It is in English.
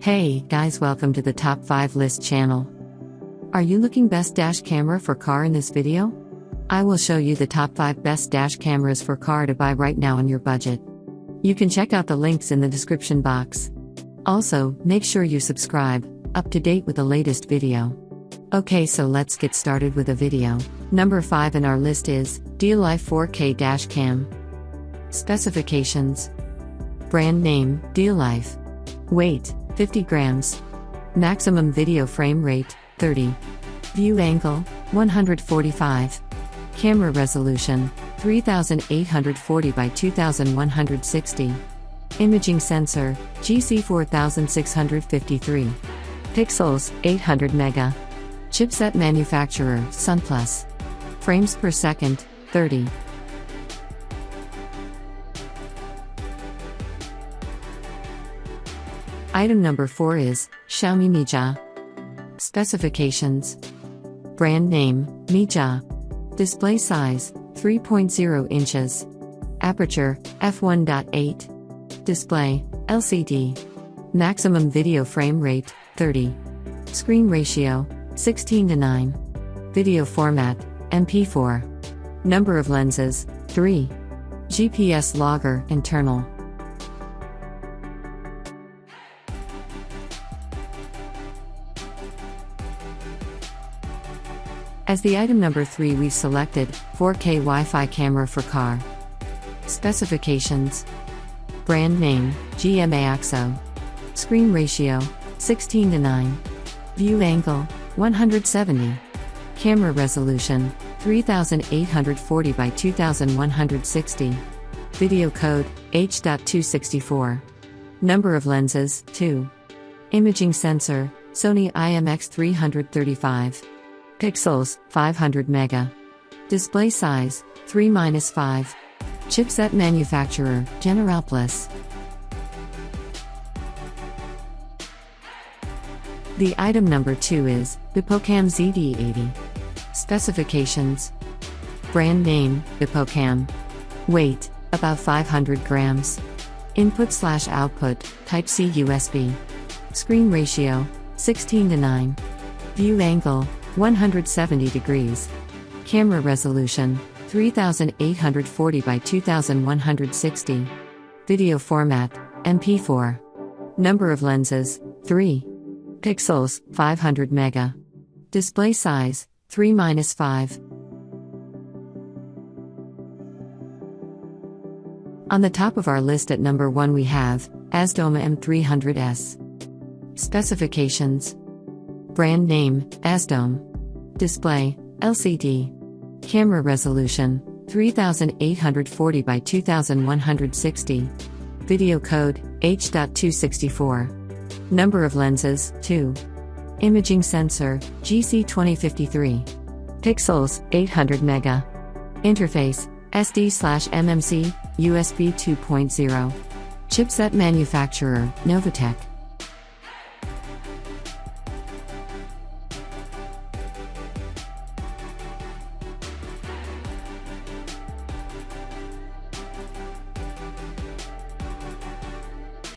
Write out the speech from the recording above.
Hey guys, welcome to the Top 5 List channel. Are you looking best dash camera for car in this video? I will show you the top 5 best dash cameras for car to buy right now on your budget. You can check out the links in the description box. Also, make sure you subscribe, up to date with the latest video. Okay, so let's get started with the video. Number 5 in our list is DLife 4K Dash Cam. Specifications. Brand name, DLife. Weight, 50 grams. Maximum video frame rate, 30. View angle, 145. Camera resolution, 3840 by 2160. Imaging sensor, GC4653. Pixels, 800 mega. Chipset manufacturer, SunPlus. Frames per second, 30. Item number 4 is Xiaomi MIJIA. Specifications. Brand name, MIJIA. Display size, 3.0 inches. Aperture, f1.8. Display, LCD. Maximum video frame rate, 30. Screen ratio, 16:9. Video format, MP4. Number of lenses, 3. GPS logger, internal. As the item number 3, we've selected 4K Wi-Fi camera for car. Specifications. Brand name, GMAXO. Screen ratio, 16:9. View angle, 170. Camera resolution, 3840 by 2160. Video code, H.264. Number of lenses, 2. Imaging sensor, Sony IMX335. Pixels, 500 mega. Display size, 3-5. Chipset manufacturer, Generalplus. The item number 2 is Bipocam ZD80. Specifications. Brand name, Bipocam. Weight, about 500 grams. Input/output, Type-C USB. Screen ratio, 16:9. View angle, 170 degrees. Camera resolution, 3840 by 2160. Video format, MP4. Number of lenses, 3. Pixels, 500 mega. Display size, 3-5. On the top of our list at number 1 we have ASDOM M300S. Specifications. Brand name, ASDOM. Display, LCD. Camera resolution, 3840 by 2160. Video code, H.264. Number of lenses, 2. Imaging sensor, GC2053. Pixels, 800 mega. Interface, SD/MMC, USB 2.0. Chipset manufacturer, Novatech.